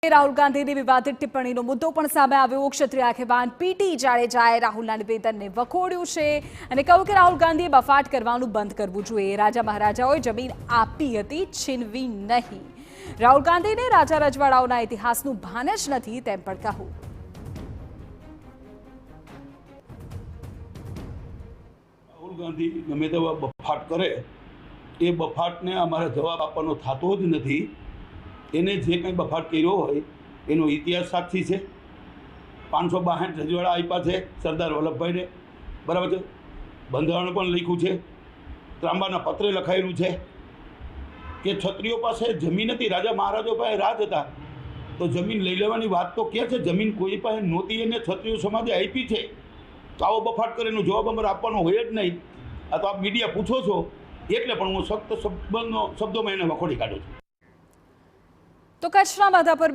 રાહુલ ગાંધીની વિવાદિત ટિપ્પણીનો મુદ્દો પણ સામે આવ્યો। ક્ષત્રિય આગેવાન પીટી જાડેજાએ રાહુલના નિવેદનને વખોડ્યું છે અને કહ્યું કે રાહુલ ગાંધીએ બફાટ કરવાનું બંધ કરવું જોઈએ। રાજા મહારાજાઓએ જમીન આપી હતી, છીનવી નહીં। રાહુલ ગાંધીને રાજા રજવાડાઓના ઇતિહાસનું ભાન જ નથી તેમ પણ કહ્યું। રાહુલ ગાંધી ગમે તેવા બફાટ કરે એ બફાટને અમારે જવાબ આપવાનો થતો જ નથી। એને જે કંઈ બફાટ કર્યો હોય એનો ઇતિહાસ સાક્ષી છે। 562 રજવાડા આપ્યા છે સરદાર વલ્લભભાઈને, બરાબર છે। બંધારણ પણ લખ્યું છે, ત્રાંબાના પત્રે લખાયેલું છે કે ક્ષત્રિયો પાસે જમીન હતી, રાજા મહારાજો પાસે રાજ હતા, તો જમીન લઈ લેવાની વાત તો ક્યાં છે? જમીન કોઈ પાસે નહોતી એને ક્ષત્રિય સમાજે આપી છે। તો આવો બફાટ કરે એનો જવાબ અમારે આપવાનો હોય જ નહીં। આ તો આપ મીડિયા પૂછો છો એટલે પણ હું સખ્ત શબ્દોમાં એને વખોડી કાઢું છું। તો કચ્છના માધાપર